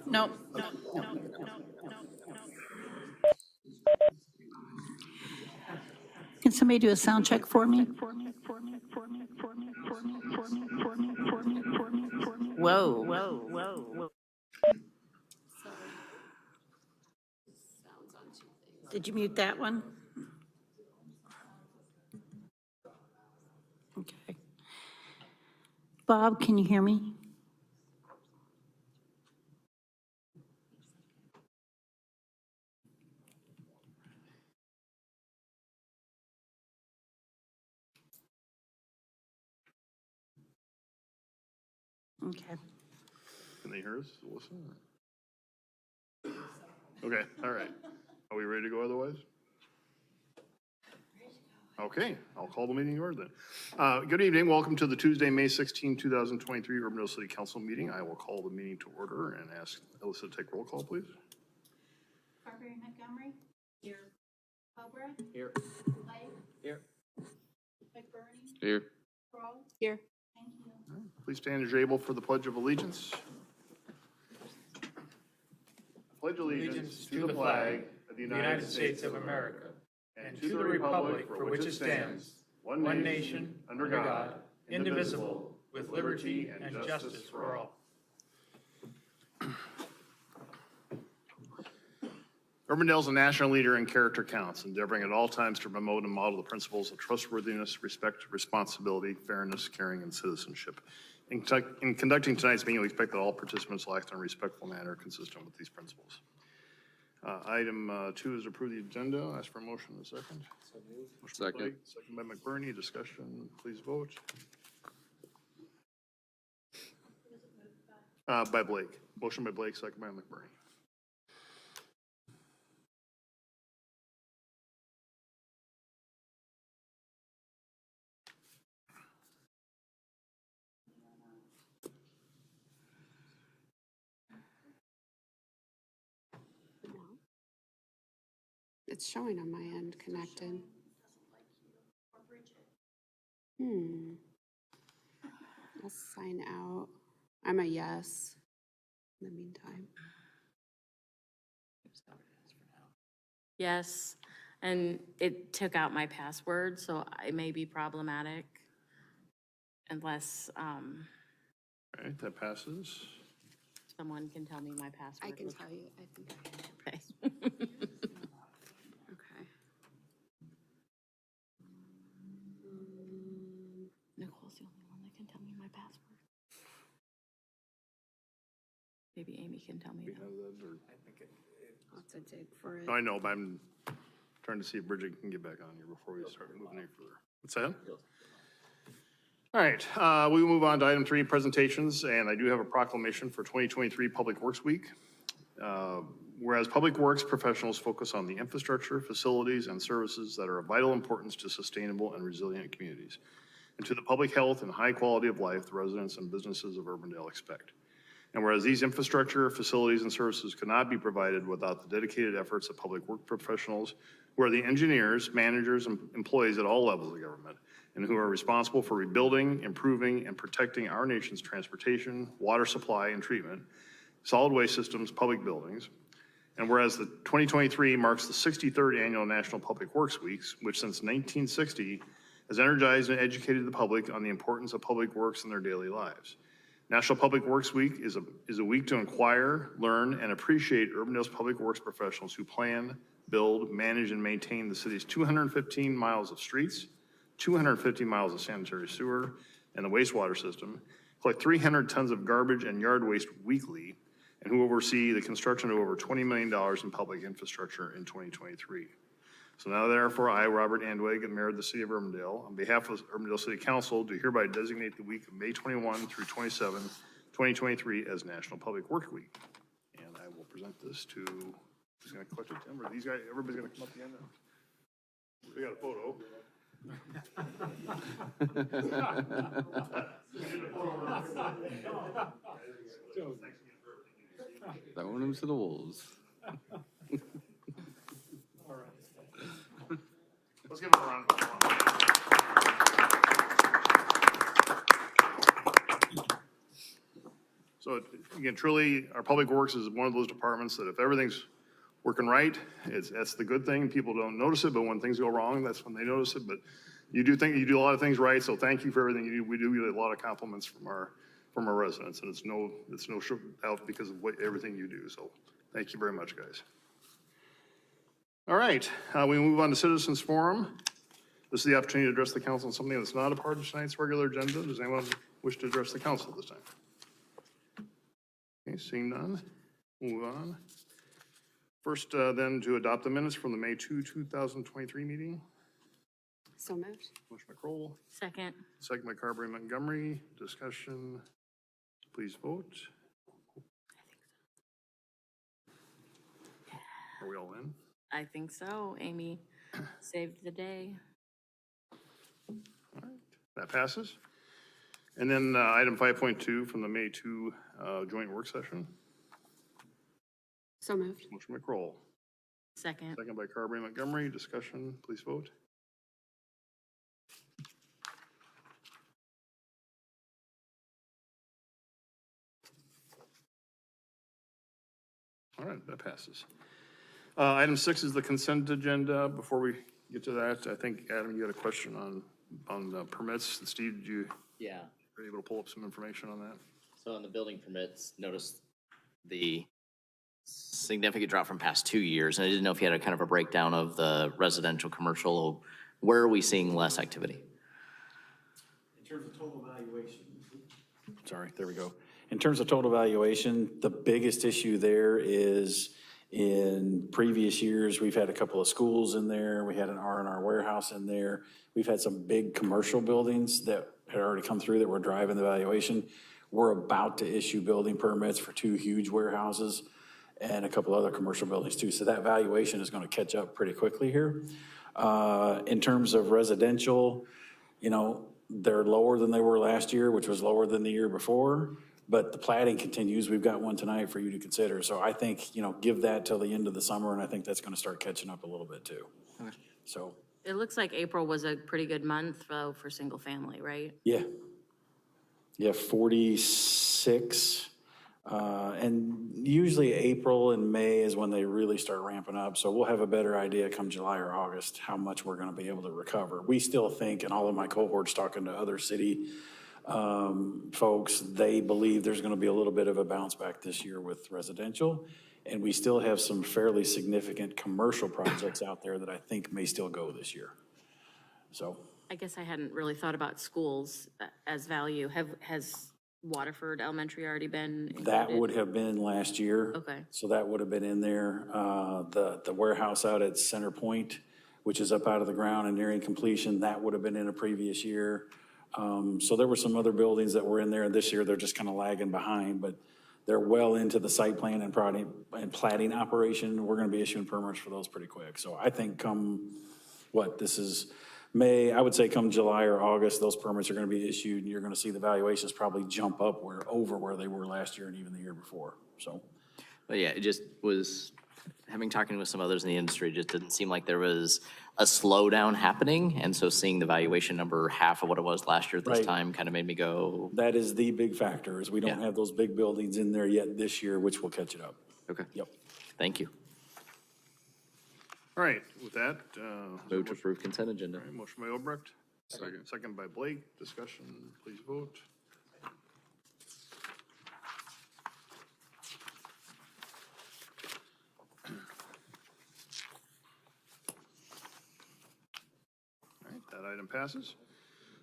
No. Can somebody do a sound check for me? Whoa. Did you mute that one? Okay. Bob, can you hear me? Okay. Can they hear us? Listen. Okay, all right. Are we ready to go otherwise? Okay, I'll call the meeting to order then. Good evening. Welcome to the Tuesday, May 16, 2023 Urbandale City Council meeting. I will call the meeting to order and ask Alyssa to take roll call, please. Parkway Montgomery. Here. Cobra. Here. Blake. Here. McBurney. Here. Kroll. Here. Thank you. Please stand as you're able for the Pledge of Allegiance. Pledge allegiance to the flag of the United States of America and to the republic for which it stands, one nation, under God, indivisible, with liberty and justice for all. Urbandale is a national leader in character counts, endeavoring at all times to promote and model the principles of trustworthiness, respect, responsibility, fairness, caring, and citizenship. In conducting tonight's meeting, we expect that all participants will act in a respectful manner consistent with these principles. Item 2 is approve the agenda. I'll ask for a motion in a second. Motion by Blake, second by McBurney. Discussion, please vote. By Blake. Motion by Blake, second by McBurney. It's showing on my end connected. I'll sign out. I'm a yes in the meantime. Yes, and it took out my password, so it may be problematic unless All right, that passes. someone can tell me my password. I can tell you, I think I Okay. okay. Nicole's the only one that can tell me my password. Maybe Amy can tell me. I'll have to dig for it. I know, but I'm trying to see if Bridget can get back on here before we start moving any further. What's that? All right, we will move on to item 3, presentations, and I do have a proclamation for 2023 Public Works Week. Whereas Public Works professionals focus on the infrastructure, facilities, and services that are of vital importance to sustainable and resilient communities, and to the public health and high quality of life the residents and businesses of Urbandale expect. And whereas these infrastructure, facilities, and services could not be provided without the dedicated efforts of public work professionals, who are the engineers, managers, and employees at all levels of government, and who are responsible for rebuilding, improving, and protecting our nation's transportation, water supply and treatment, solid waste systems, public buildings. And whereas the 2023 marks the 63rd annual National Public Works Weeks, which since 1960 has energized and educated the public on the importance of public works in their daily lives. National Public Works Week is a week to inquire, learn, and appreciate Urbandale's public works professionals who plan, build, manage, and maintain the city's 215 miles of streets, 250 miles of sanitary sewer, and the wastewater system, collect 300 tons of garbage and yard waste weekly, and who oversee the construction of over $20 million in public infrastructure in 2023. So now therefore, I, Robert Andeweg, the mayor of the city of Urbandale, on behalf of Urbandale City Council, do hereby designate the week of May 21 through 27, 2023 as National Public Work Week. And I will present this to, who's gonna collect it, Tim, or these guys, everybody's gonna come up at the end now? We got a photo. Throwing them to the wolves. Let's give him a round of applause. So again, truly, our public works is one of those departments that if everything's working right, that's the good thing. People don't notice it, but when things go wrong, that's when they notice it. But you do a lot of things right, so thank you for everything you do. We do get a lot of compliments from our residents, and it's no doubt because of everything you do. So thank you very much, guys. All right, we move on to citizens forum. This is the opportunity to address the council on something that's not a part of tonight's regular agenda. Does anyone wish to address the council this time? Okay, seeing none, move on. First, then, to adopt the minutes from the May 2, 2023 meeting. So moved. Motion by Kroll, Second. second by Carberry Montgomery. Discussion, please vote. Are we all in? I think so. Amy saved the day. All right, that passes. And then item 5.2 from the May 2 joint work session. So moved. Motion by Kroll, Second. second by Carberry Montgomery. Discussion, please vote. All right, that passes. Item 6 is the consent agenda. Before we get to that, I think, Adam, you had a question on the permits. Steve, did you Yeah, were able to pull up some information on that? so on the building permits, notice the significant drop from past 2 years. And I didn't know if you had a kind of a breakdown of the residential, commercial, where are we seeing less activity? In terms of total valuation. Sorry, there we go. In terms of total valuation, the biggest issue there is in previous years, we've had a couple of schools in there. We had an R&R warehouse in there. We've had some big commercial buildings that had already come through that were driving the valuation. We're about to issue building permits for 2 huge warehouses and a couple other commercial buildings too. So that valuation is going to catch up pretty quickly here. In terms of residential, you know, they're lower than they were last year, which was lower than the year before, but the plating continues. We've got one tonight for you to consider. So I think, you know, give that till the end of the summer, and I think that's going to start catching up a little bit too. So, It looks like April was a pretty good month though for single family, right? yeah. Yeah, 46. And usually April and May is when they really start ramping up. So we'll have a better idea come July or August how much we're going to be able to recover. We still think, and all of my cohorts talking to other city folks, they believe there's going to be a little bit of a bounce back this year with residential. And we still have some fairly significant commercial projects out there that I think may still go this year. So. I guess I hadn't really thought about schools as value. Has Waterford Elementary already been included? That would have been last year. Okay. So that would have been in there. The warehouse out at Center Point, which is up out of the ground and nearing completion, that would have been in a previous year. So there were some other buildings that were in there, and this year they're just kind of lagging behind, but they're well into the site plan and platting operation. We're going to be issuing permits for those pretty quick. So I think this is May, I would say come July or August, those permits are going to be issued, and you're going to see the valuations probably jump up over where they were last year and even the year before, so. But yeah, it just was, talking with some others in the industry, it just didn't seem like there was a slowdown happening. And so seeing the valuation number half of what it was last year at this Right. time kind of made me go, That is the big factor, is we don't Yeah. have those big buildings in there yet this year, which will catch it up. okay, Yep. thank you. All right, with that, Vote to approve consent agenda. all right, motion by Obrecht. Second by Blake. Discussion, please vote. All right, that item passes.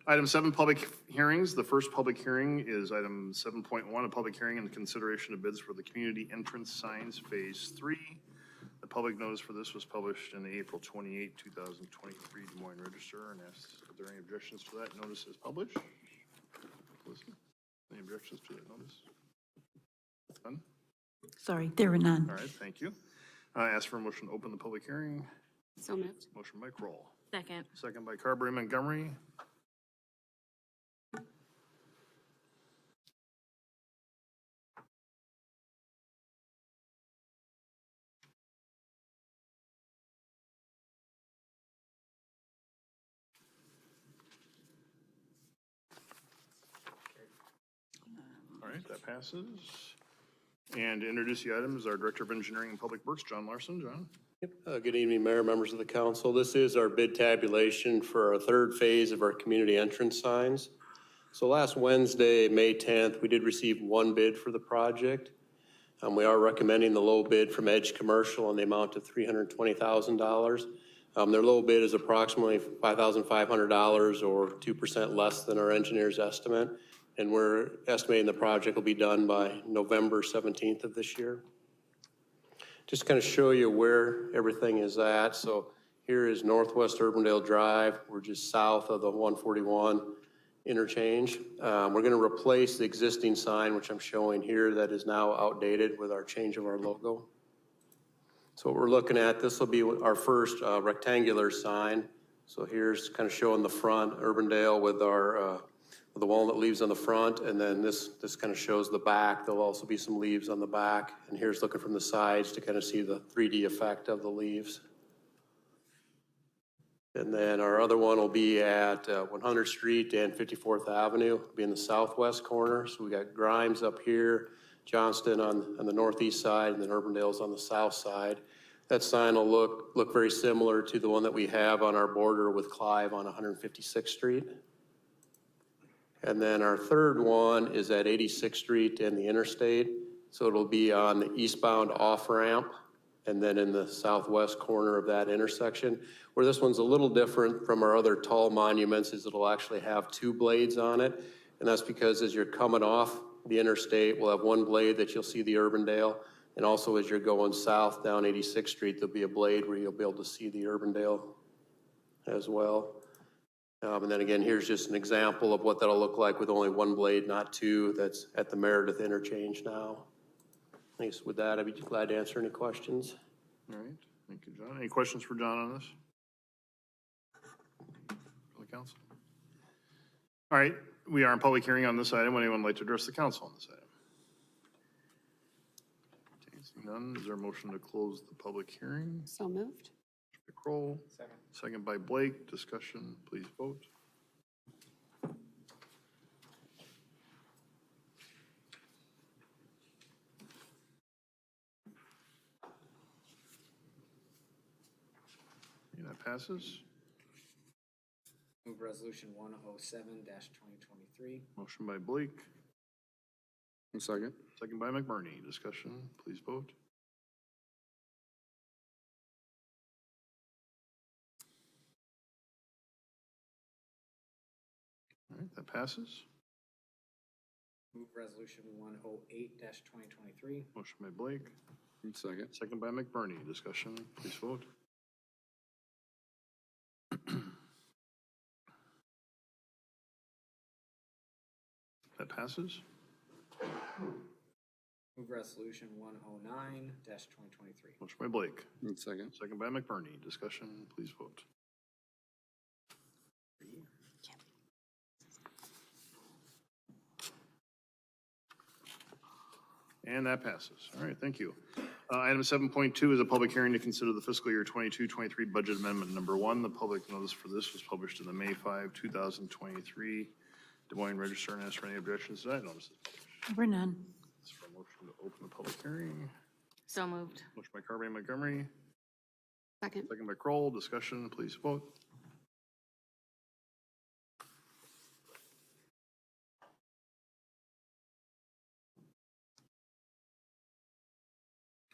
Item 7, public hearings. The first public hearing is item 7.1, a public hearing and consideration of bids for the community entrance signs, Phase 3. The public notice for this was published in the April 28, 2023 Des Moines Register, and asks if there are any objections to that notice as published. Listen, any objections to that notice? None? Sorry, there were none. All right, thank you. I ask for a motion to open the public hearing. So moved. Motion by Kroll, Second. second by Carberry Montgomery. All right, that passes. And to introduce the item is our Director of Engineering and Public Works, John Larson. John? Good evening, Mayor, members of the council. This is our bid tabulation for our third phase of our community entrance signs. So last Wednesday, May 10th, we did receive one bid for the project. We are recommending the low bid from Edge Commercial in the amount of $320,000. Their low bid is approximately $5,500 or 2% less than our engineer's estimate. And we're estimating the project will be done by November 17th of this year. Just kind of show you where everything is at. So here is Northwest Urbandale Drive. We're just south of the 141 interchange. We're going to replace the existing sign, which I'm showing here, that is now outdated with our change of our logo. So what we're looking at, this will be our first rectangular sign. So here's kind of showing the front, Urbandale with our with the walnut leaves on the front, and then this kind of shows the back. There'll also be some leaves on the back, and here's looking from the sides to kind of see the 3D effect of the leaves. And then our other one will be at 100th Street and 54th Avenue, it'll be in the southwest corner. So we got Grimes up here, Johnston on the northeast side, and then Urbandale's on the south side. That sign will look very similar to the one that we have on our border with Clive on 156th Street. And then our third one is at 86th Street and the interstate. So it'll be on the eastbound off-ramp and then in the southwest corner of that intersection. Where this one's a little different from our other tall monuments is it'll actually have two blades on it. And that's because as you're coming off the interstate, we'll have one blade that you'll see the Urbandale. And also as you're going south down 86th Street, there'll be a blade where you'll be able to see the Urbandale as well. And then again, here's just an example of what that'll look like with only one blade, not two. That's at the Meredith interchange now. Thanks. With that, I'd be glad to answer any questions. All right, thank you, John. Any questions for John on this? For the council? All right, we are in public hearing on this item. Would anyone like to address the council on this item? Okay, seeing none, is there a motion to close the public hearing? So moved. Kroll. Second by Blake. Discussion, please vote. And that passes. Move resolution 107-2023. Motion by Blake, Second. second by McBurney. Discussion, please vote. All right, that passes. Move resolution 108-2023. Motion by Blake, Second. second by McBurney. Discussion, please vote. That passes. Move resolution 109-2023. Motion by Blake, Second. second by McBurney. Discussion, please vote. And that passes. All right, thank you. Item 7.2 is a public hearing to consider the fiscal year 22-23 budget amendment number 1. The public notice for this was published in the May 5, 2023 Des Moines Register, and ask for any objections to that notice. Over none. This is for a motion to open the public hearing. So moved. Motion by Carby and Montgomery, Second. second by Kroll. Discussion, please vote.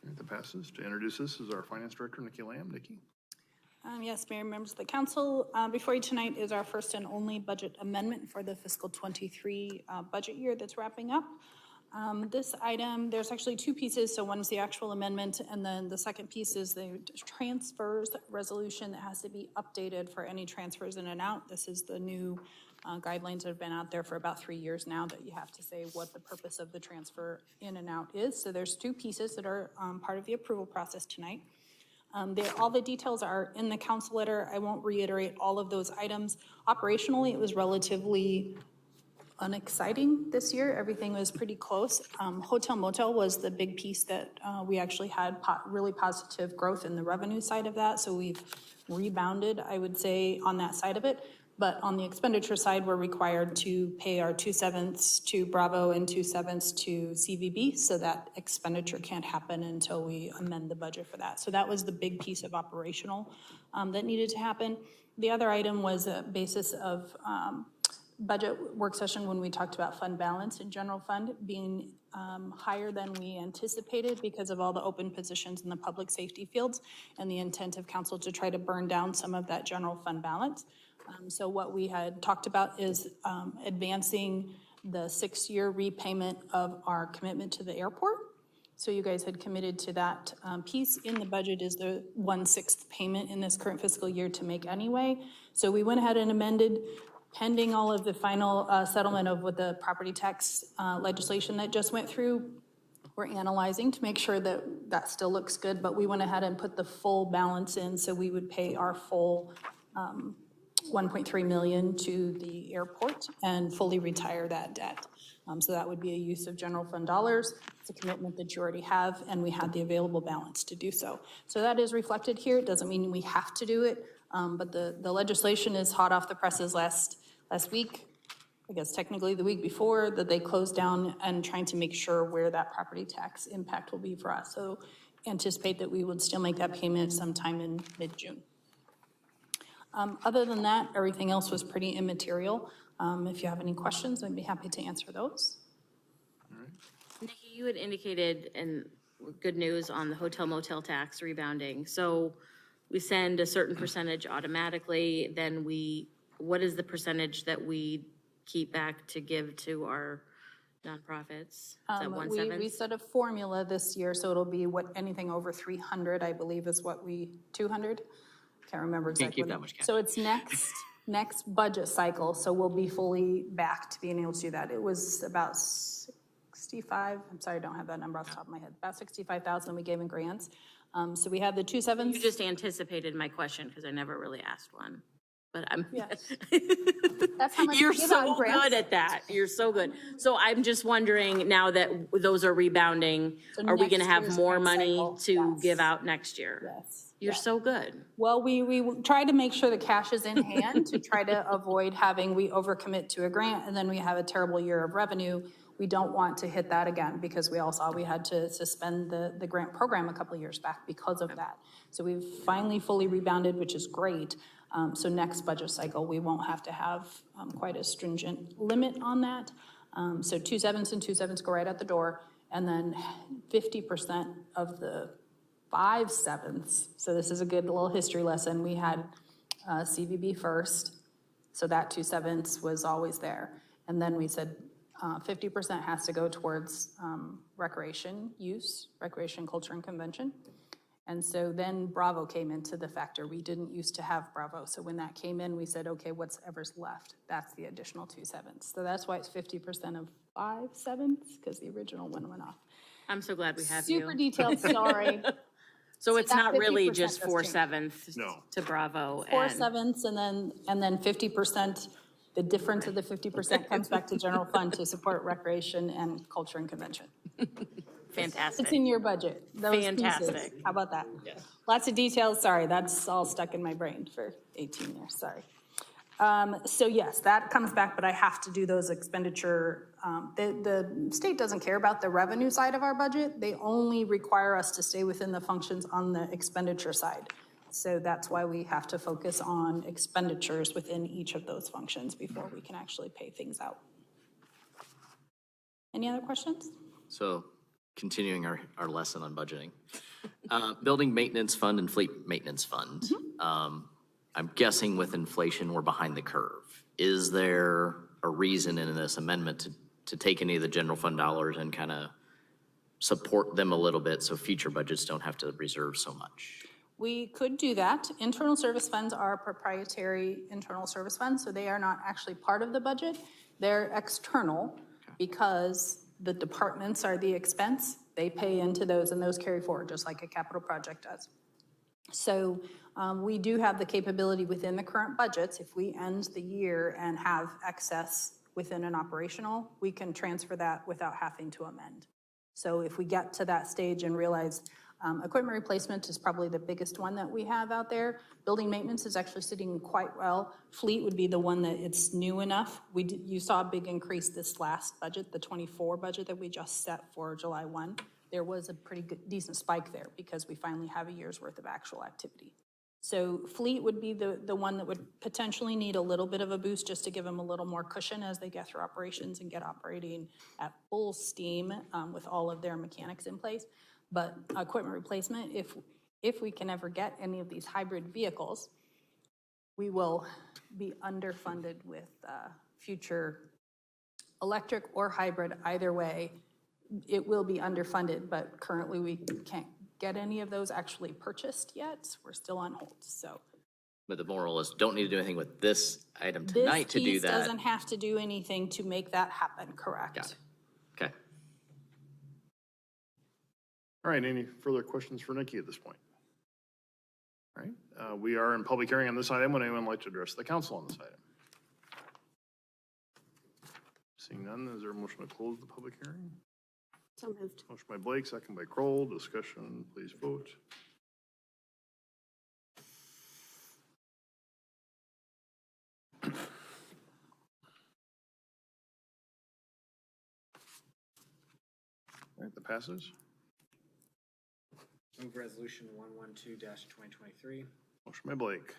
All right, that passes. To introduce this is our Finance Director, Nikki Lamb. Nikki? Yes, Mayor, members of the council, before you tonight is our first and only budget amendment for the fiscal 23 budget year that's wrapping up. This item, there's actually two pieces. So one is the actual amendment, and then the second piece is the transfers resolution that has to be updated for any transfers in and out. This is the new guidelines that have been out there for about 3 years now, that you have to say what the purpose of the transfer in and out is. So there's two pieces that are part of the approval process tonight. All the details are in the council letter. I won't reiterate all of those items. Operationally, it was relatively unexciting this year. Everything was pretty close. Hotel motel was the big piece that we actually had really positive growth in the revenue side of that. So we've rebounded, I would say, on that side of it. But on the expenditure side, we're required to pay our 2/7 to Bravo and 2/7 to CVB, so that expenditure can't happen until we amend the budget for that. So that was the big piece of operational that needed to happen. The other item was a basis of budget work session when we talked about fund balance and general fund being higher than we anticipated because of all the open positions in the public safety fields and the intent of council to try to burn down some of that general fund balance. So what we had talked about is advancing the 6-year repayment of our commitment to the airport. So you guys had committed to that piece. In the budget is the 1/6 payment in this current fiscal year to make anyway. So we went ahead and amended, pending all of the final settlement of with the property tax legislation that just went through. We're analyzing to make sure that that still looks good, but we went ahead and put the full balance in, so we would pay our full 1.3 million to the airport and fully retire that debt. So that would be a use of general fund dollars. It's a commitment that you already have, and we had the available balance to do so. So that is reflected here. It doesn't mean we have to do it, but the legislation is hot off the presses last week, I guess technically the week before, that they closed down and trying to make sure where that property tax impact will be for us. So anticipate that we would still make that payment sometime in mid-June. Other than that, everything else was pretty immaterial. If you have any questions, I'd be happy to answer those. Nikki, you had indicated, and good news on the hotel motel tax rebounding. So we send a certain percentage automatically, then what is the percentage that we keep back to give to our nonprofits? Is that 1/7? We set a formula this year, so it'll be anything over 300, I believe is what 200? Can't remember exactly. Can't keep that much cash. So it's next budget cycle, so we'll be fully back to being able to do that. It was about 65, I'm sorry, I don't have that number off the top of my head, about 65,000 we gave in grants. So we have the 2/7. You just anticipated my question because I never really asked one. But Yes. That's how much You're we give out in so grants. good at that. You're so good. So I'm just wondering, now that those are rebounding, So are we next gonna have year's more grant money cycle, to yes. give out next year? Yes. You're so good. Well, we try to make sure the cash is in hand to try to avoid we overcommit to a grant and then we have a terrible year of revenue. We don't want to hit that again because we all saw we had to suspend the grant program a couple of years back because of that. So we've finally fully rebounded, which is great. So next budget cycle, we won't have to have quite a stringent limit on that. So 2/7 and 2/7 go right out the door. And then 50% of the 5/7, so this is a good little history lesson. We had CVB first, so that 2/7 was always there. And then we said 50% has to go towards recreation use, recreation, culture, and convention. And so then Bravo came into the factor. We didn't used to have Bravo. So when that came in, we said, okay, whatever's left, that's the additional 2/7. So that's why it's 50% of 5/7, because the original one went off. I'm so glad we have you. Super detailed, sorry. So it's that not really 50% just does 4/7 No. to Bravo. 4/7 and then 50%, the difference of the 50% comes back to general fund to support recreation and culture and convention. Fantastic. It's in your budget, those pieces. Fantastic. How about that? Lots of details, sorry, that's all stuck in my brain for 18 years, sorry. So yes, that comes back, but I have to do those expenditure. The state doesn't care about the revenue side of our budget. They only require us to stay within the functions on the expenditure side. So that's why we have to focus on expenditures within each of those functions before we can actually pay things out. Any other questions? So continuing our lesson on budgeting. Building maintenance fund and fleet maintenance fund. I'm guessing with inflation, we're behind the curve. Is there a reason in this amendment to take any of the general fund dollars and kind of support them a little bit so future budgets don't have to reserve so much? We could do that. Internal service funds are proprietary internal service funds, so they are not actually part of the budget. They're external because the departments are the expense. They pay into those and those carry forward, just like a capital project does. So we do have the capability within the current budgets. If we end the year and have excess within an operational, we can transfer that without having to amend. So if we get to that stage and realize equipment replacement is probably the biggest one that we have out there. Building maintenance is actually sitting quite well. Fleet would be the one that it's new enough. You saw a big increase this last budget, the 24 budget that we just set for July 1. There was a pretty good, decent spike there because we finally have a year's worth of actual activity. So fleet would be the one that would potentially need a little bit of a boost just to give them a little more cushion as they get through operations and get operating at full steam with all of their mechanics in place. But equipment replacement, if we can ever get any of these hybrid vehicles, we will be underfunded with future electric or hybrid, either way. It will be underfunded, but currently we can't get any of those actually purchased yet. We're still on hold, so. But the moral is, don't need to do anything with this item tonight to do This piece that. doesn't have to do anything to make that happen, correct? Got it. Okay. All right, any further questions for Nikki at this point? All right, we are in public hearing on this item. Would anyone like to address the council on this item? Seeing none, is there a motion to close the public hearing? So moved. Motion by Blake, second by Kroll. Discussion, please vote. All right, that passes. Move resolution 112-2023. Motion by Blake,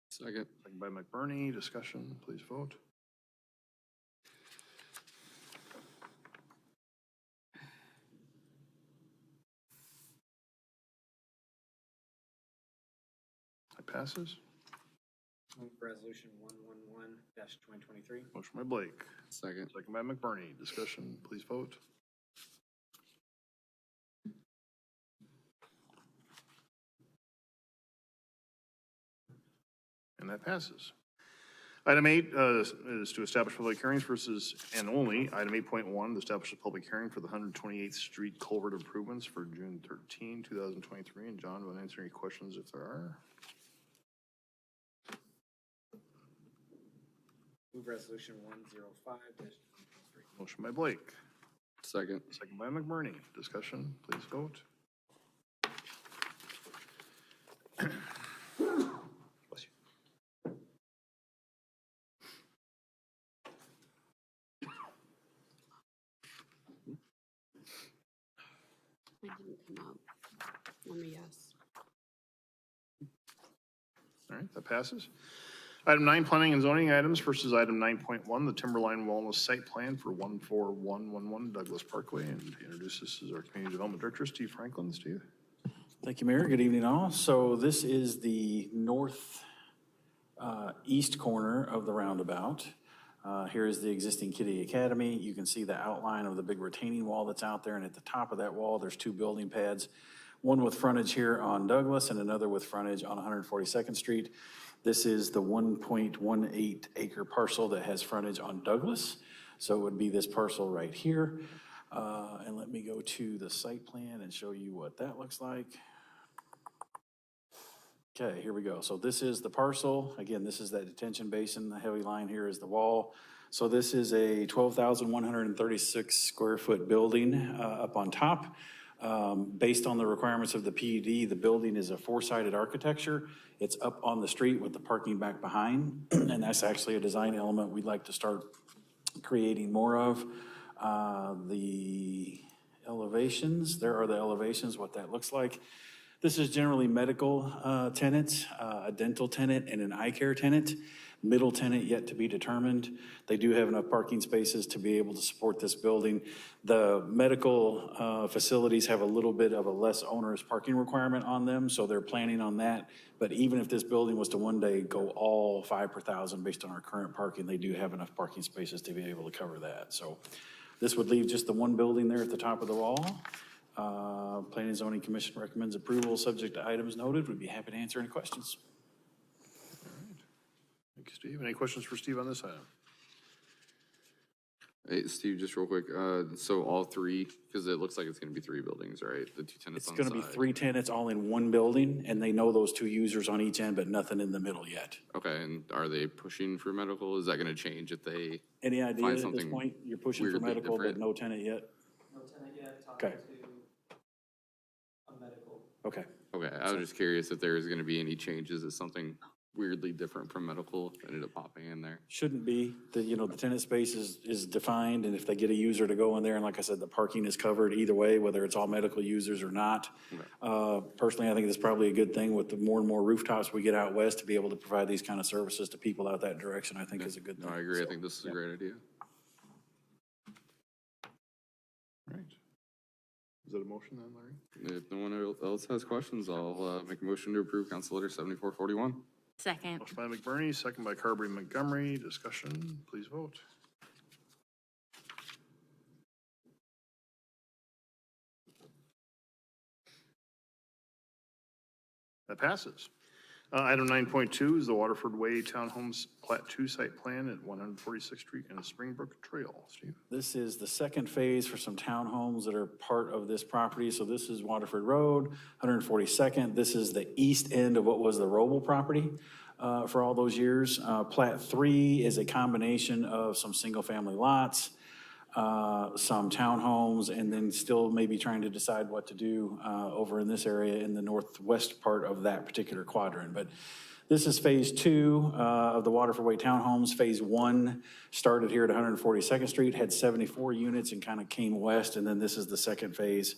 Second. second by McBurney. Discussion, please vote. That passes. Move resolution 111-2023. Motion by Blake, Second. second by McBurney. Discussion, please vote. And that passes. Item 8 is to establish public hearings versus and only. Item 8.1, to establish a public hearing for the 128th Street culvert improvements for June 13, 2023. And John will answer any questions if there are. Move resolution 105-2023. Motion by Blake, Second. second by McBurney. Discussion, please vote. Bless you. It didn't come up. I'm a yes. All right, that passes. Item 9, planning and zoning items versus item 9.1, the Timberline Wellness site plan for 14111 Douglas Parkway. And to introduce this is our Community Development Director, Steve Franklin. Steve. Thank you, Mayor. Good evening, all. So this is the north east corner of the roundabout. Here is the existing Kitty Academy. You can see the outline of the big retaining wall that's out there, and at the top of that wall, there's 2 building pads, one with frontage here on Douglas and another with frontage on 142nd Street. This is the 1.18 acre parcel that has frontage on Douglas. So it would be this parcel right here. And let me go to the site plan and show you what that looks like. Okay, here we go. So this is the parcel. Again, this is that detention basin. The heavy line here is the wall. So this is a 12,136 square foot building up on top. Based on the requirements of the PUD, the building is a 4-sided architecture. It's up on the street with the parking back behind. And that's actually a design element we'd like to start creating more of. The elevations, there are the elevations, what that looks like. This is generally medical tenants, a dental tenant, and an eye care tenant. Middle tenant yet to be determined. They do have enough parking spaces to be able to support this building. The medical facilities have a little bit of a less onerous parking requirement on them, so they're planning on that. But even if this building was to one day go all 5 per thousand based on our current parking, they do have enough parking spaces to be able to cover that. So this would leave just the one building there at the top of the wall. Planning and Zoning Commission recommends approval, subject to items noted. We'd be happy to answer any questions. Thank you, Steve. Any questions for Steve on this item? Hey, Steve, just real quick. So all 3, because it looks like it's going to be 3 buildings, right? The 2 tenants It's on the going to side. be 3 tenants all in one building, and they know those 2 users on each end, but nothing in the middle yet. Okay, and are they pushing for medical? Is that going to change if they? Any idea Find at this something point? You're pushing for weirdly medical, but different. no tenant yet? Okay. Okay. Okay, I was just curious if there was gonna be any changes, if something weirdly different from medical ended up popping in there. Shouldn't be. The tenant space is defined, and if they get a user to go in there, and like I said, the parking is covered either way, whether it's all medical users or not. Personally, I think it's probably a good thing with the more and more rooftops we get out west to be able to provide these kind of services to people out that direction, I think is a good thing. No, I agree. I So, think this is a yeah. great idea. All right. Is that a motion then, Larry? If no one else has questions, I'll make a motion to approve Council Letter 7441. Second. Motion by McBurney, second by Carberry Montgomery. Discussion, please vote. That passes. Item 9.2 is the Waterford Way Townhomes Plat 2 site plan at 146th Street and Springbrook Trail. Steve? This is the second phase for some townhomes that are part of this property. So this is Waterford Road, 142nd. This is the east end of what was the Roble property for all those years. Plat 3 is a combination of some single-family lots, some townhomes, and then still maybe trying to decide what to do over in this area in the northwest part of that particular quadrant. But this is phase 2 of the Waterford Way Townhomes. Phase 1 started here at 142nd Street, had 74 units and kind of came west, and then this is the second phase.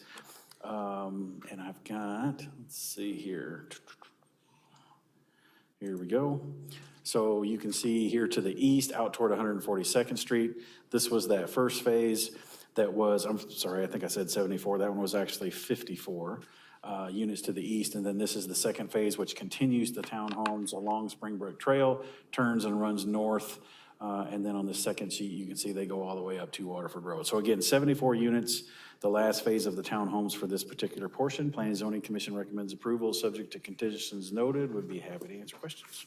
And I've got, let's see here. Here we go. So you can see here to the east, out toward 142nd Street, this was that first phase that was, I'm sorry, I think I said 74. That one was actually 54 units to the east. And then this is the second phase, which continues the townhomes along Springbrook Trail, turns and runs north. And then on the second sheet, you can see they go all the way up to Waterford Road. So again, 74 units, the last phase of the townhomes for this particular portion. Planning and Zoning Commission recommends approval, subject to conditions noted. Would be happy to answer questions.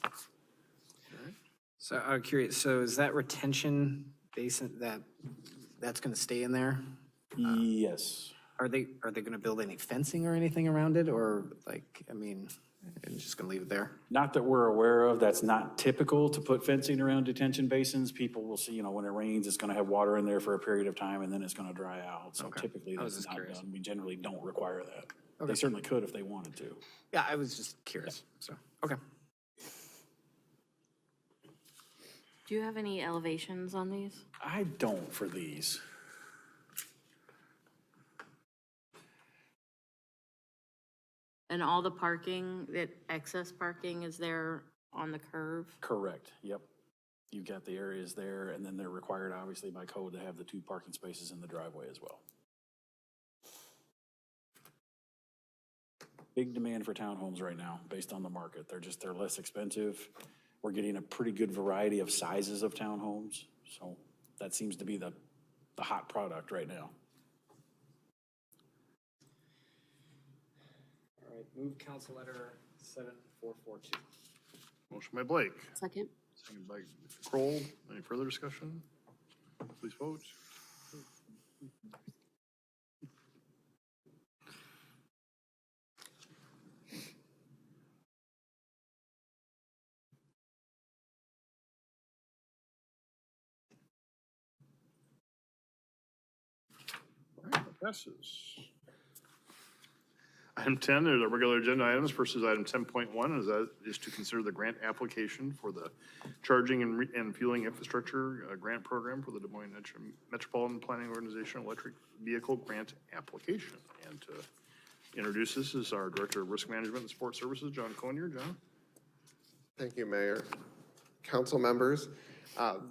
So I'm curious, so is that retention basin, that's gonna stay in there? Yes. Are they gonna build any fencing or anything around it, or like, I mean, and just gonna leave it there? Not that we're aware of. That's not typical to put fencing around detention basins. People will see, when it rains, it's going to have water in there for a period of time and then it's going to dry out. So Okay. typically I was that's just not curious. done. We generally don't require that. Okay. They certainly could if they wanted to. Yeah, I was just curious, so, okay. Do you have any elevations on these? I don't for these. And all the parking, that excess parking is there on the curve? Correct. Yep. You got the areas there, and then they're required obviously by code to have the 2 parking spaces in the driveway as well. Big demand for townhomes right now based on the market. They're less expensive. We're getting a pretty good variety of sizes of townhomes. So that seems to be the hot product right now. All right, move council letter 7442. Motion by Blake, Second? second by Kroll. Any further discussion? Please vote. All right, that passes. Item 10 are the regular agenda items versus item 10.1 is to consider the grant application for the charging and fueling infrastructure grant program for the Des Moines Metropolitan Planning Organization electric vehicle grant application. And to introduce this is our Director of Risk Management and Support Services, John Conyer. John? Thank you, Mayor. Council members,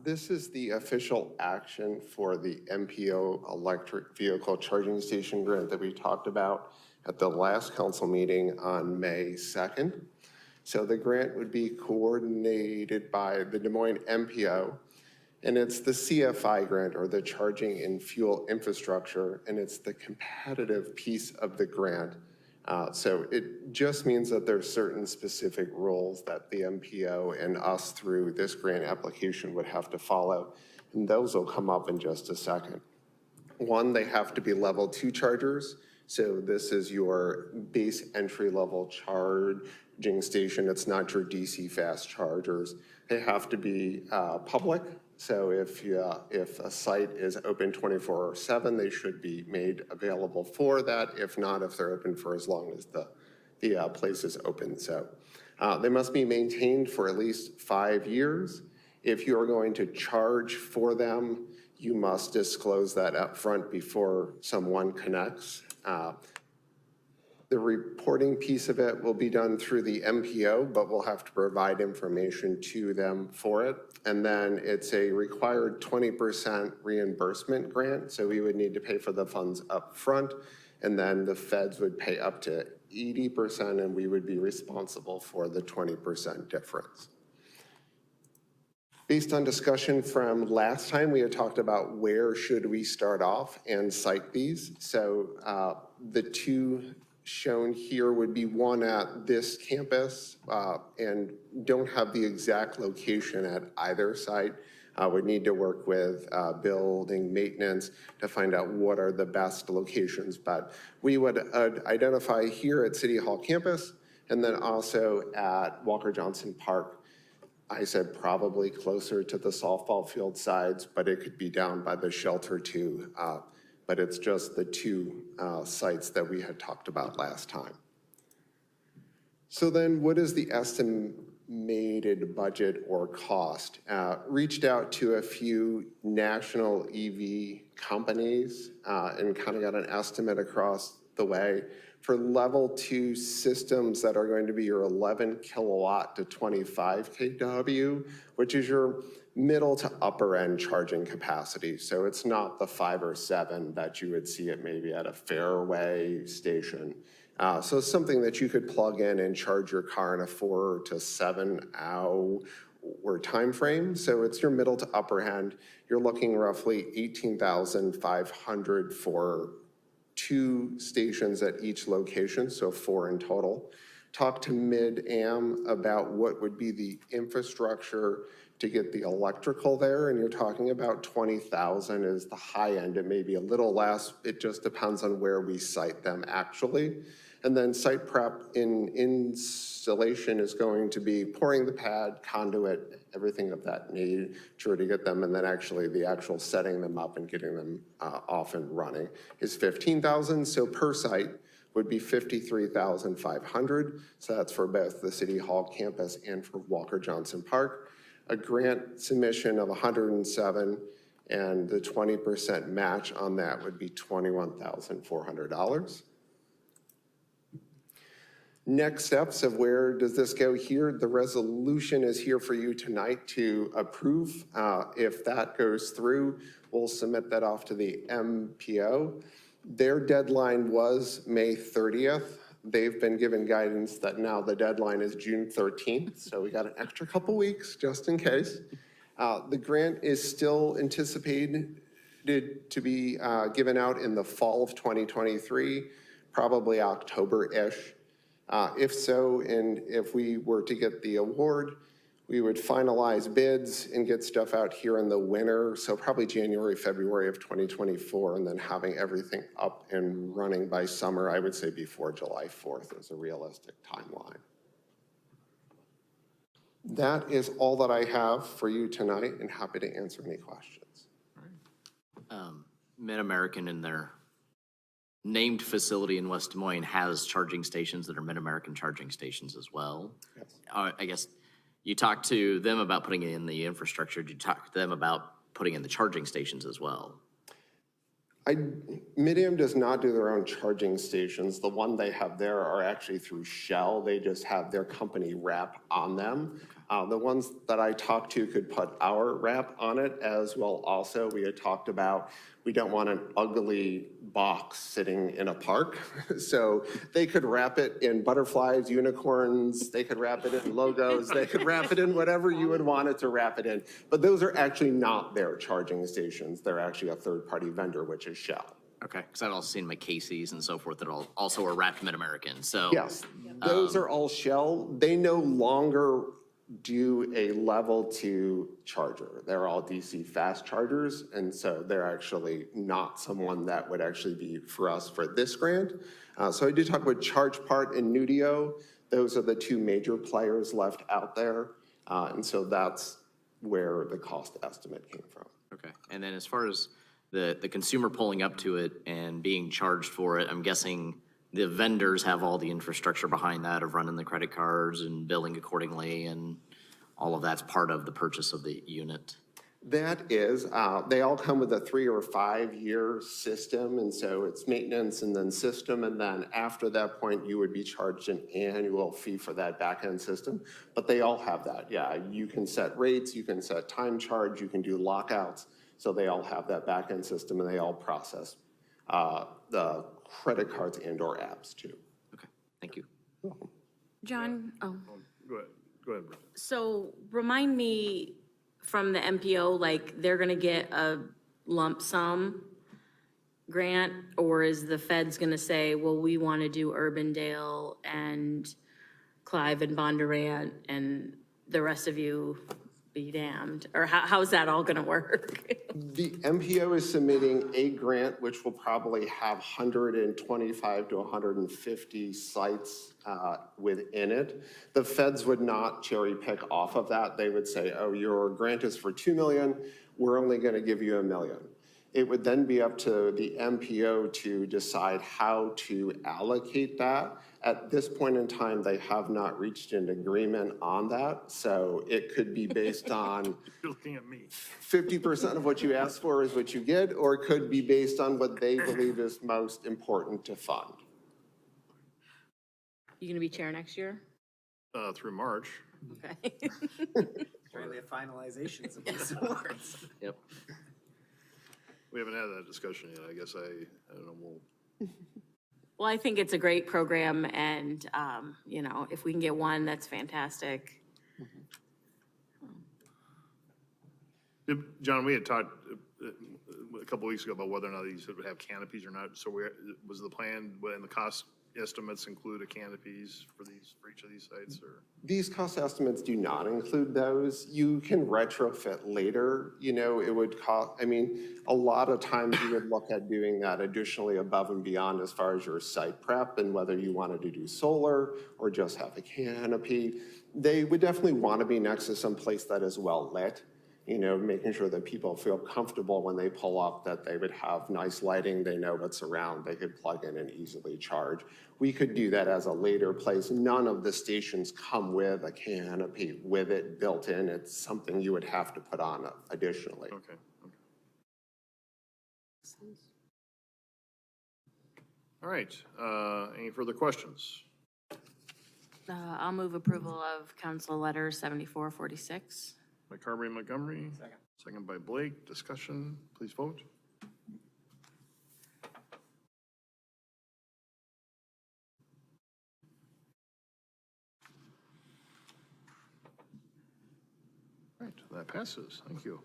this is the official action for the MPO electric vehicle charging station grant that we talked about at the last council meeting on May 2nd. So the grant would be coordinated by the Des Moines MPO, and it's the CFI grant, or the Charging and Fuel Infrastructure, and it's the competitive piece of the grant. So it just means that there's certain specific rules that the MPO and us through this grant application would have to follow, and those will come up in just a second. One, they have to be level 2 chargers. So this is your base entry-level charging station. It's not your DC fast chargers. They have to be public, So if a site is open 24/7, they should be made available for that. If not, if they're open for as long as the place is open. So they must be maintained for at least 5 years. If you are going to charge for them, you must disclose that up front before someone connects. The reporting piece of it will be done through the MPO, but we'll have to provide information to them for it. And then it's a required 20% reimbursement grant, so we would need to pay for the funds up front, and then the feds would pay up to 80%, and we would be responsible for the 20% difference. Based on discussion from last time, we had talked about where should we start off and site these. So the two shown here would be one at this campus and don't have the exact location at either site. Would need to work with building maintenance to find out what are the best locations. But we would identify here at City Hall campus and then also at Walker Johnson Park. I said probably closer to the softball field sides, but it could be down by the shelter too. But it's just the two sites that we had talked about last time. So then what is the estimated budget or cost? Reached out to a few national EV companies and kind of got an estimate across the way. For level 2 systems that are going to be your 11 kilowatt to 25 kW, which is your middle to upper end charging capacity. So it's not the 5 or 7 that you would see it maybe at a Fairway station. So it's something that you could plug in and charge your car in a 4 to 7 hour time frame. So it's your middle to upper end. You're looking roughly $18,500 for 2 stations at each location, so 4 in total. Talk to Mid-Am about what would be the infrastructure to get the electrical there, and you're talking about $20,000 is the high end. It may be a little less. It just depends on where we site them actually. And then site prep in installation is going to be pouring the pad, conduit, everything of that nature to get them, and then actually the actual setting them up and getting them off and running is $15,000. So per site would be $53,500. So that's for both the City Hall campus and for Walker Johnson Park. A grant submission of $107, and the 20% match on that would be $21,400. Next steps of where does this go here? The resolution is here for you tonight to approve. If that goes through, we'll submit that off to the MPO. Their deadline was May 30th. They've been given guidance that now the deadline is June 13th, so we got an extra couple weeks just in case. The grant is still anticipated to be given out in the fall of 2023, probably October-ish. If so, and if we were to get the award, we would finalize bids and get stuff out here in the winter, so probably January, February of 2024, and then having everything up and running by summer, I would say before July 4th is a realistic timeline. That is all that I have for you tonight, and happy to answer any questions. Mid-American in their named facility in West Des Moines has charging stations that are Mid-American charging stations as well. Yes. I guess you talked to them about putting in the infrastructure. Did you talk to them about putting in the charging stations as well? Mid-Am does not do their own charging stations. The one they have there are actually through Shell. They just have their company wrap on them. The ones that I talked to could put our wrap on it as well. Also, we had talked about we don't want an ugly box sitting in a park. So they could wrap it in butterflies, unicorns, they could wrap it in logos, they could wrap it in whatever you would want it to wrap it in. But those are actually not their charging stations. They're actually a third-party vendor, which is Shell. Okay, because I've also seen McCasey's and so forth that also are wrapped Mid-American, so. Yes, those are all Shell. They no longer do a level 2 charger. They're all DC fast chargers, and so they're actually not someone that would actually be for us for this grant. So I did talk with ChargePart and Nudio. Those are the 2 major players left out there, and so that's where the cost estimate came from. Okay, and then as far as the consumer pulling up to it and being charged for it, I'm guessing the vendors have all the infrastructure behind that of running the credit cards and billing accordingly, and all of that's part of the purchase of the unit. That is, they all come with a 3 or 5 year system, and so it's maintenance and then system, and then after that point, you would be charged an annual fee for that back-end system. But they all have that, yeah. You can set rates, you can set time charge, you can do lockouts. So they all have that back-end system, and they all process the credit cards and/or apps too. Okay, thank you. John, oh, Go ahead, Brenda. so remind me from the MPO, like, they're gonna get a lump sum grant, or is the feds gonna say, well, we wanna do Urbandale and Clive and Bondurant, and the rest of you be damned? Or how's that all gonna work? The MPO is submitting a grant, which will probably have 125 to 150 sites within it. The feds would not cherry pick off of that. They would say, oh, your grant is for 2 million, we're only gonna give you 1 million. It would then be up to the MPO to decide how to allocate that. At this point in time, they have not reached an agreement on that. So it could be based on You're looking at me. 50% of what you ask for is what you get, or it could be based on what they believe is most important to fund. You gonna be chair next year? Through March. Okay. Apparently, finalizations of these awards. Yep. We haven't had that discussion yet. I guess I don't know, we'll. Well, I think it's a great program, and, you know, if we can get one, that's fantastic. John, we had talked a couple weeks ago about whether or not these would have canopies or not. So was the plan, and the cost estimates include a canopies for each of these sites, or? These cost estimates do not include those. You can retrofit later, you know, it would cost, I mean, a lot of times you would look at doing that additionally above and beyond as far as your site prep and whether you wanted to do solar or just have a canopy. They would definitely want to be next to some place that is well lit, you know, making sure that people feel comfortable when they pull up, that they would have nice lighting, they know what's around, they could plug in and easily charge. We could do that as a later place. None of the stations come with a canopy with it built in. It's something you would have to put on additionally. Okay. All right, any further questions? I'll move approval of council letter 7446. By Carberry Montgomery. Second by Blake. Discussion, please vote. All right, that passes. Thank you.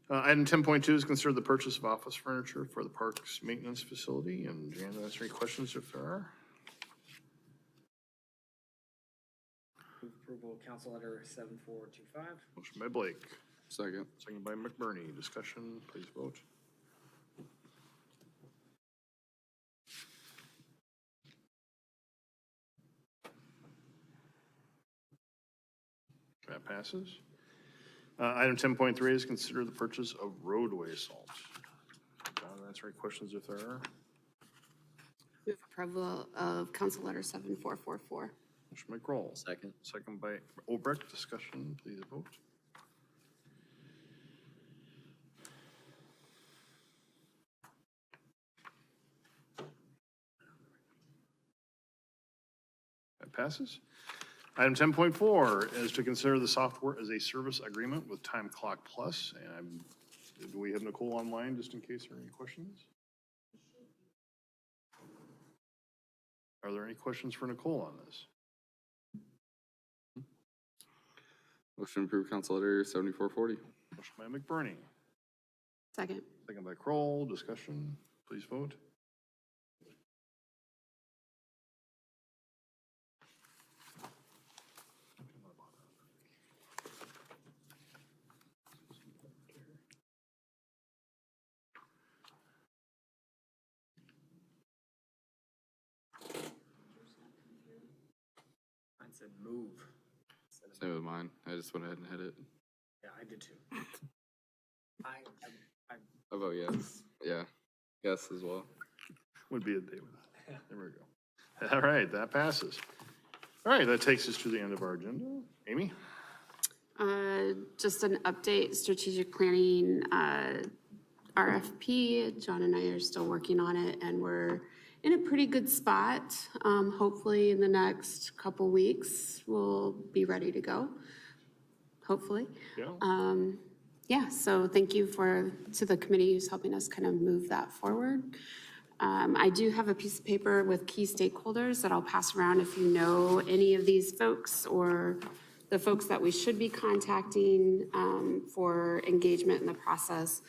Item 10.2 is consider the purchase of office furniture for the parks maintenance facility. And Jan, answer any questions if there are. Move approval of council letter 7425. Motion by Blake. Second. Second by McBurney. Discussion, please vote. That passes. Item 10.3 is consider the purchase of roadway salt. John, answer any questions if there are. Move approval of council letter 7444. Motion by Kroll. Second. Second by Obrecht. Discussion, please vote. That passes. Item 10.4 is to consider the software as a service agreement with Time Clock Plus. And do we have Nicole online just in case there are any questions? Are there any questions for Nicole on this? Motion to approve council letter 7440. Motion by McBurney, Second. second by Kroll. Discussion, please vote. Mine said move. Same with mine. I just went ahead and hit it. Yeah, I did too. I I vote yes. Yeah, yes as well. Would be a day with that. There we go. All right, that passes. All right, that takes us to the end of our agenda. Amy? Just an update, strategic planning, RFP. John and I are still working on it, and we're in a pretty good spot. Hopefully in the next couple weeks, we'll be ready to go, hopefully. Yeah. Yeah, so thank you to the committee who's helping us kind of move that forward. I do have a piece of paper with key stakeholders that I'll pass around if you know any of these folks or the folks that we should be contacting for engagement in the process.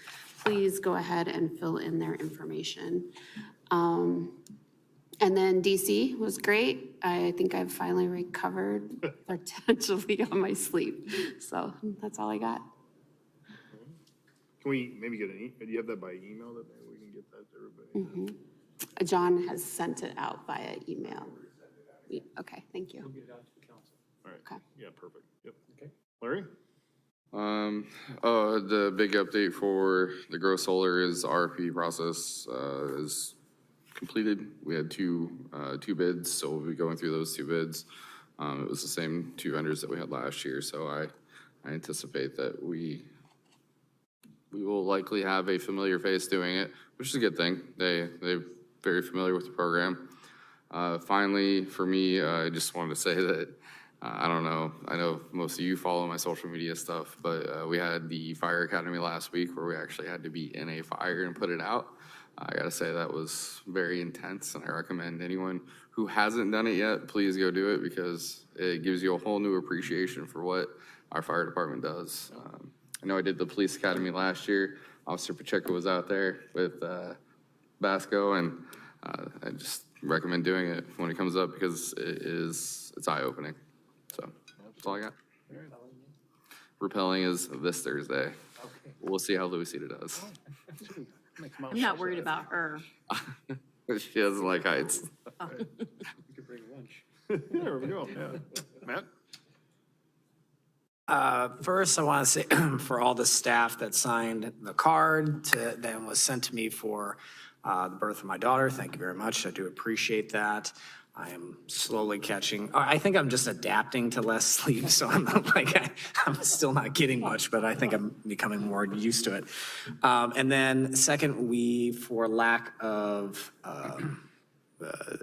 Please go ahead and fill in their information. And then DC was great. I think I've finally recovered potentially on my sleep. So that's all I got. Can we maybe get do you have that by email that maybe we can get that to everybody? John has sent it out via email. Okay, thank you. All right. Okay. Yeah, perfect. Yep. Okay. Larry? The big update for the Grow Solar is RFP process is completed. We had two bids, so we'll be going through those two bids. It was the same two vendors that we had last year, so I anticipate that we will likely have a familiar face doing it, which is a good thing. They're very familiar with the program. Finally, for me, I just wanted to say that I don't know. I know most of you follow my social media stuff, but we had the fire academy last week where we actually had to be in a fire and put it out. I gotta say that was very intense, and I recommend anyone who hasn't done it yet, please go do it because it gives you a whole new appreciation for what our fire department does. I know I did the police academy last year. Officer Pacheco was out there with Basco, and I just recommend doing it when it comes up because it's eye-opening. So that's all I got. Rappelling is this Thursday. We'll see how Lucy does. I'm not worried about her. She doesn't like heights. You could bring lunch. There we go. Yeah. Matt? First, I want to say for all the staff that signed the card that was sent to me for the birth of my daughter, thank you very much. I do appreciate that. I am slowly catching. I think I'm just adapting to less sleep, so I'm not I'm still not getting much, but I think I'm becoming more used to it. And then second, for lack of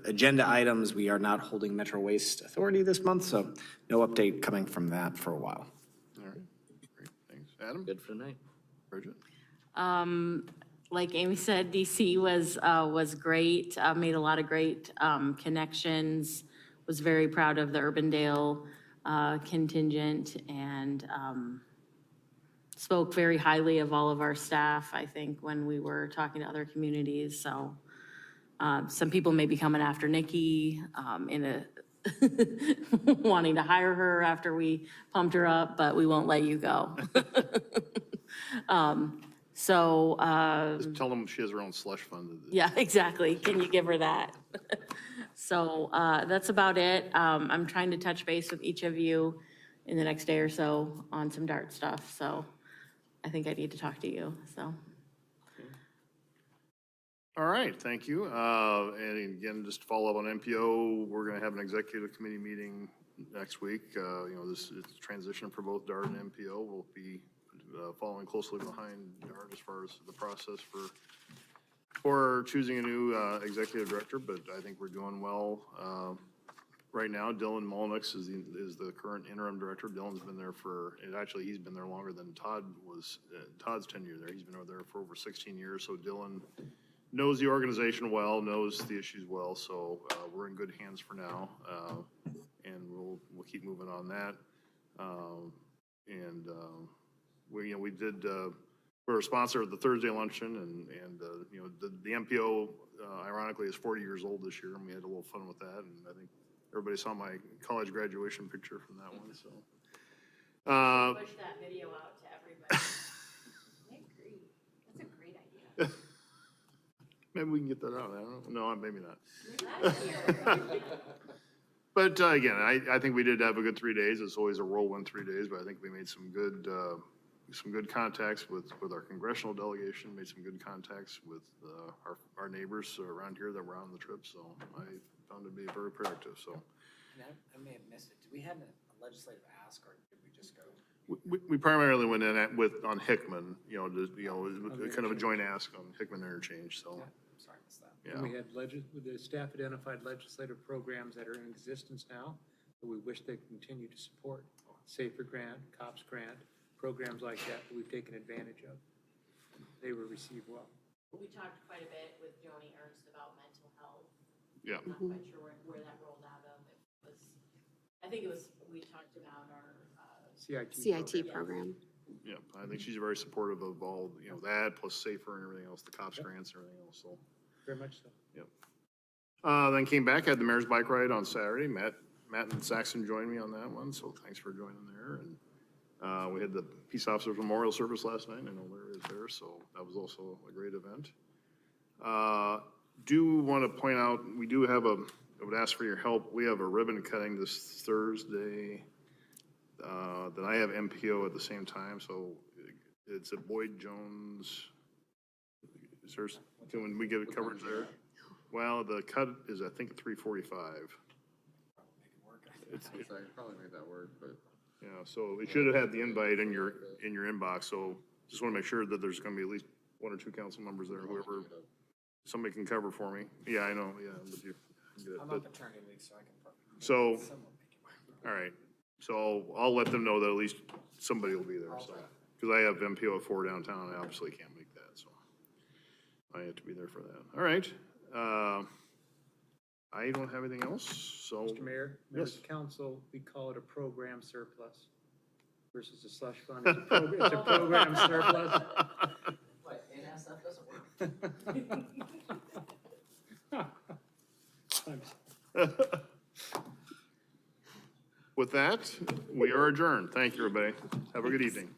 agenda items, we are not holding Metro Waste Authority this month, so no update coming from that for a while. All right. Great. Thanks. Adam? Good for the night. Bridget? Like Amy said, DC was great, made a lot of great connections, was very proud of the Urbandale contingent, and spoke very highly of all of our staff, I think, when we were talking to other communities. So some people may be coming after Nikki wanting to hire her after we pumped her up, but we won't let you go. So, Just tell them she has her own slush fund. yeah, exactly. Can you give her that? So that's about it. I'm trying to touch base with each of you in the next day or so on some DART stuff. So I think I need to talk to you, so. All right, thank you. And again, just to follow up on MPO, we're going to have an executive committee meeting next week. This is transition for both DART and MPO. We'll be following closely behind DART as far as the process for choosing a new executive director, but I think we're doing well. Right now, Dylan Molnix is the current interim director. Dylan's been there he's been there longer than Todd was, Todd's tenure there. He's been over there for over 16 years, so Dylan knows the organization well, knows the issues well, so we're in good hands for now, and we'll keep moving on that. We're a sponsor of the Thursday luncheon, and the MPO ironically is 40 years old this year, and we had a little fun with that, and I think everybody saw my college graduation picture from that one. So Push that video out to everybody. I agree. That's a great idea. maybe we can get that out. I don't know. No, maybe not. But again, I think we did have a good 3 days. It's always a whirlwind 3 days, but I think we made some good some good contacts with our congressional delegation, made some good contacts with our neighbors around here that were on the trip, so I found it to be very productive, so. And I may have missed it. Did we have a legislative ask or did we just go? We primarily went in on Hickman, it was kind of a joint ask on Hickman interchange, so, Sorry, I missed that. yeah. We had the staff identified legislative programs that are in existence now that we wish they continue to support. Safer Grant, COPS Grant, programs like that we've taken advantage of. They were received well. We talked quite a bit with Joni Ernst about mental health. Yeah. I'm not quite sure where that rolled out of. We talked about our, CIT program. Yeah, I think she's very supportive of all, that plus safer and everything else, the cops grants and everything else, so. Very much so. Yep. Then came back, had the mayor's bike ride on Saturday. Matt and Saxon joined me on that one, so thanks for joining there. And we had the Peace Officers Memorial Service last night. I know Larry was there, so that was also a great event. Do want to point out, we do have I would ask for your help. We have a ribbon cutting this Thursday that I have MPO at the same time, so it's at Boyd Jones. Can we get coverage there? Well, the cut is, I think, 3:45. I could probably make that work, but. Yeah, so it should have had the invite in your inbox, so just want to make sure that there's going to be at least one or two council members there, whoever, somebody can cover for me. Yeah, I know, yeah, but you can get it, I'm but- on paternity leave, so I can probably. So, Someone make it work. all right, so I'll let them know that at least somebody will be there, so. Because I have MPO at 4 downtown, I obviously can't make that, so I have to be there for that. All right, I don't have anything else, so. Mr. Mayor, members of Yes. council, we call it a program surplus versus a slush fund. It's a program surplus. What, NSF doesn't work? With that, we are adjourned. Thank you, everybody. Have a good evening.